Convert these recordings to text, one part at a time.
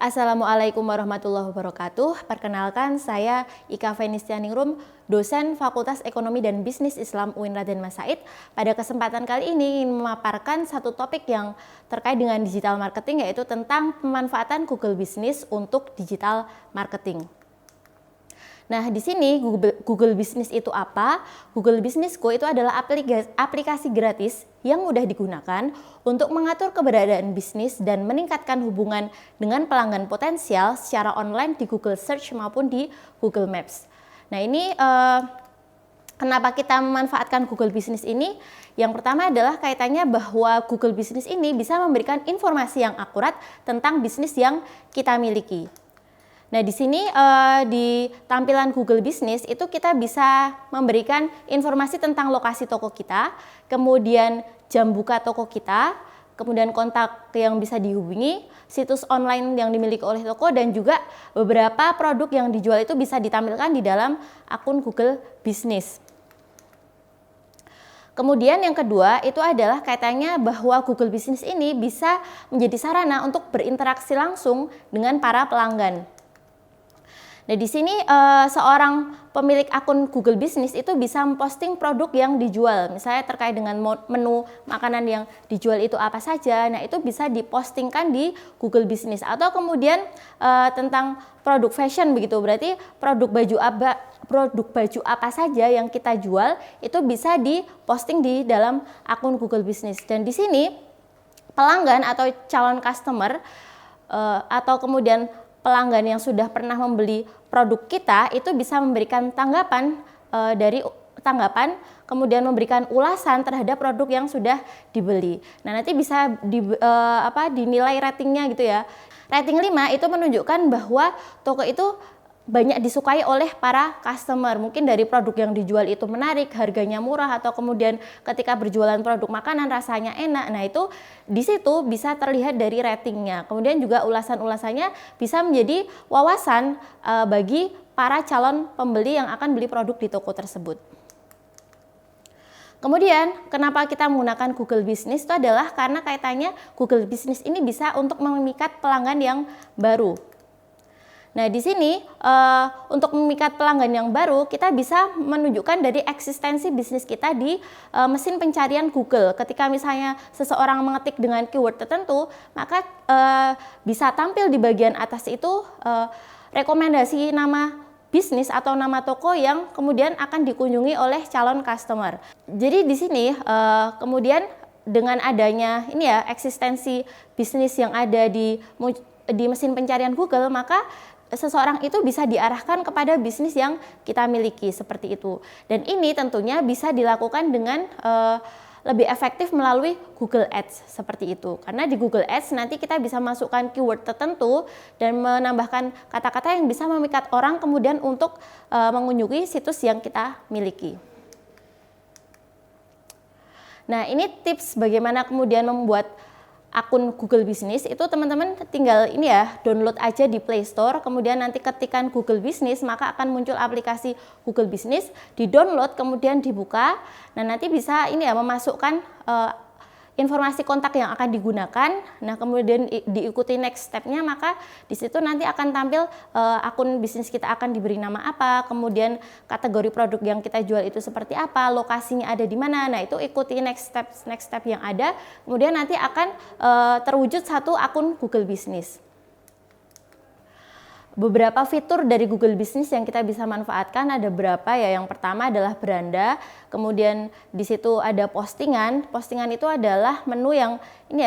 Assalamualaikum warahmatullahi wabarakatuh. Perkenalkan, saya Ika Fenistianingrum, dosen Fakultas Ekonomi dan Bisnis Islam UIN Raden Mas Said. Pada kesempatan kali ini ingin memaparkan satu topik yang terkait dengan digital marketing, yaitu tentang pemanfaatan Google Business untuk digital marketing. Nah, di sini Google Business itu apa? Google Business Go itu adalah aplikasi gratis yang mudah digunakan untuk mengatur keberadaan bisnis dan meningkatkan hubungan dengan pelanggan potensial secara online di Google Search maupun di Google Maps. Nah, ini kenapa kita memanfaatkan Google Business ini? Yang pertama adalah kaitannya bahwa Google Business ini bisa memberikan informasi yang akurat tentang bisnis yang kita miliki. Nah, di sini di tampilan Google Business itu kita bisa memberikan informasi tentang lokasi toko kita, kemudian jam buka toko kita, kemudian kontak yang bisa dihubungi, situs online yang dimiliki oleh toko, dan juga beberapa produk yang dijual itu bisa ditampilkan di dalam akun Google Business. Kemudian yang kedua itu adalah kaitannya bahwa Google Business ini bisa menjadi sarana untuk berinteraksi langsung dengan para pelanggan. Nah, di sini seorang pemilik akun Google Business itu bisa memposting produk yang dijual, misalnya terkait dengan menu makanan yang dijual itu apa saja. Nah, itu bisa dipostingkan di Google Business, atau kemudian tentang produk fashion begitu. Berarti produk baju apa saja yang kita jual itu bisa diposting di dalam akun Google Business. Dan di sini pelanggan atau calon customer atau kemudian pelanggan yang sudah pernah membeli produk kita itu bisa memberikan tanggapan kemudian memberikan ulasan terhadap produk yang sudah dibeli. Nah, nanti bisa dinilai ratingnya gitu ya. Rating 5 itu menunjukkan bahwa toko itu banyak disukai oleh para customer. Mungkin dari produk yang dijual itu menarik, harganya murah, atau kemudian ketika berjualan produk makanan rasanya enak. Nah, itu di situ bisa terlihat dari ratingnya. Kemudian juga ulasan-ulasannya bisa menjadi wawasan bagi para calon pembeli yang akan beli produk di toko tersebut. Kemudian, kenapa kita menggunakan Google Business itu adalah karena kaitannya Google Business ini bisa untuk memikat pelanggan yang baru. Nah, di sini untuk memikat pelanggan yang baru, kita bisa menunjukkan dari eksistensi bisnis kita di mesin pencarian Google. Ketika misalnya seseorang mengetik dengan keyword tertentu, maka bisa tampil di bagian atas itu rekomendasi nama bisnis atau nama toko yang kemudian akan dikunjungi oleh calon customer. Jadi di sini kemudian dengan adanya eksistensi bisnis yang ada di mesin pencarian Google, maka seseorang itu bisa diarahkan kepada bisnis yang kita miliki seperti itu. Dan ini tentunya bisa dilakukan dengan lebih efektif melalui Google Ads seperti itu. Karena di Google Ads nanti kita bisa masukkan keyword tertentu dan menambahkan kata-kata yang bisa memikat orang kemudian untuk mengunjungi situs yang kita miliki. Nah, ini tips bagaimana kemudian membuat akun Google Business. Itu teman-teman tinggal download aja di Play Store, kemudian nanti ketikkan Google Business, maka akan muncul aplikasi Google Business, di-download kemudian dibuka. Nah, nanti bisa memasukkan informasi kontak yang akan digunakan. Nah, kemudian diikuti next step-nya, maka di situ nanti akan tampil akun bisnis kita akan diberi nama apa, kemudian kategori produk yang kita jual itu seperti apa, lokasinya ada di mana. Nah, itu ikuti next step yang ada, kemudian nanti akan terwujud satu akun Google Business. Beberapa fitur dari Google Business yang kita bisa manfaatkan ada berapa ya. Yang pertama adalah beranda, kemudian di situ ada postingan. Postingan itu adalah menu yang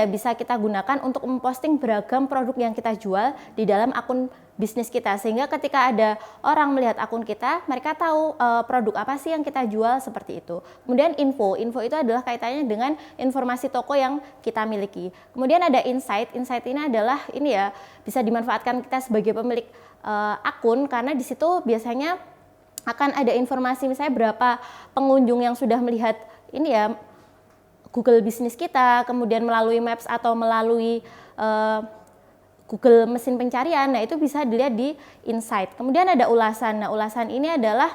bisa kita gunakan untuk memposting beragam produk yang kita jual di dalam akun bisnis kita, sehingga ketika ada orang melihat akun kita, mereka tahu produk apa sih yang kita jual seperti itu. Kemudian info itu adalah kaitannya dengan informasi toko yang kita miliki. Kemudian ada insight ini adalah bisa dimanfaatkan kita sebagai pemilik akun, karena di situ biasanya akan ada informasi misalnya berapa pengunjung yang sudah melihat Google Business kita, kemudian melalui Maps atau melalui Google mesin pencarian. Nah, itu bisa dilihat di insight. Kemudian ada ulasan. Nah, ulasan ini adalah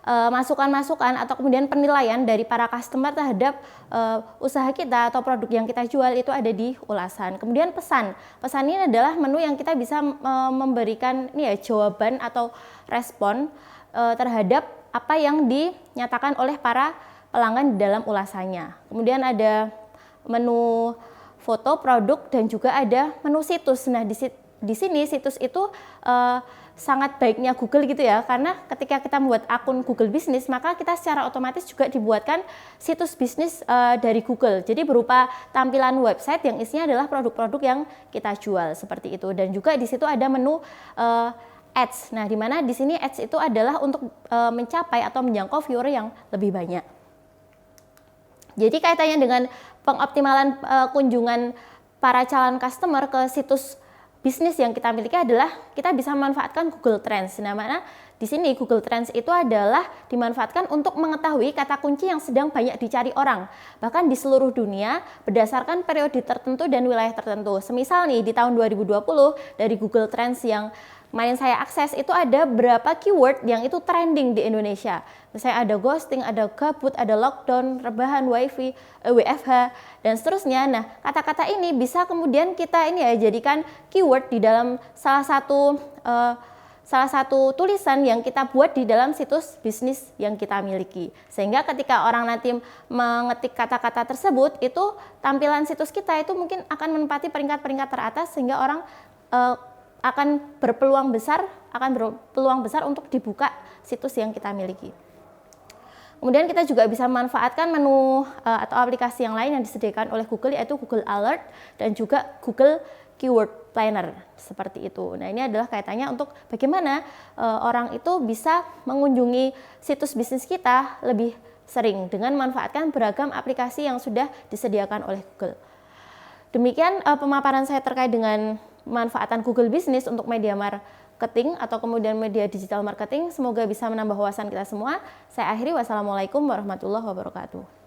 masukan-masukan atau kemudian penilaian dari para customer terhadap usaha kita atau produk yang kita jual itu ada di ulasan. Kemudian pesan ini adalah menu yang kita bisa memberikan jawaban atau respon terhadap apa yang dinyatakan oleh para pelanggan di dalam ulasannya. Kemudian ada menu foto produk dan juga ada menu situs. Nah, di sini situs itu sangat baiknya Google gitu ya, karena ketika kita membuat akun Google Business maka kita secara otomatis juga dibuatkan situs bisnis dari Google. Jadi berupa tampilan website yang isinya adalah produk-produk yang kita jual seperti itu. Dan juga di situ ada menu ads. Nah, di mana di sini ads itu adalah untuk mencapai atau menjangkau viewer yang lebih banyak. Jadi kaitannya dengan pengoptimalan kunjungan para calon customer ke situs bisnis yang kita miliki adalah kita bisa memanfaatkan Google Trends. Nah, mana di sini Google Trends itu adalah dimanfaatkan untuk mengetahui kata kunci yang sedang banyak dicari orang, bahkan di seluruh dunia berdasarkan periode tertentu dan wilayah tertentu. Semisal nih di tahun 2020 dari Google Trends yang kemarin saya akses itu ada berapa keyword yang itu trending di Indonesia. Misalnya ada ghosting, ada gabut, ada lockdown, rebahan, wifi, WFH, dan seterusnya. Nah, kata-kata ini bisa kemudian kita jadikan keyword di dalam salah satu tulisan yang kita buat di dalam situs bisnis yang kita miliki. Sehingga ketika orang nanti mengetik kata-kata tersebut, itu tampilan situs kita itu mungkin akan menempati peringkat-peringkat teratas sehingga orang akan berpeluang besar untuk dibuka situs yang kita miliki. Kemudian kita juga bisa memanfaatkan menu atau aplikasi yang lain yang disediakan oleh Google, yaitu Google Alert dan juga Google Keyword Planner seperti itu. Nah, ini adalah kaitannya untuk bagaimana orang itu bisa mengunjungi situs bisnis kita lebih sering dengan memanfaatkan beragam aplikasi yang sudah disediakan oleh Google. Demikian pemaparan saya terkait dengan pemanfaatan Google Business untuk media marketing atau kemudian media digital marketing. Semoga bisa menambah wawasan kita semua. Saya akhiri, wassalamualaikum warahmatullahi wabarakatuh.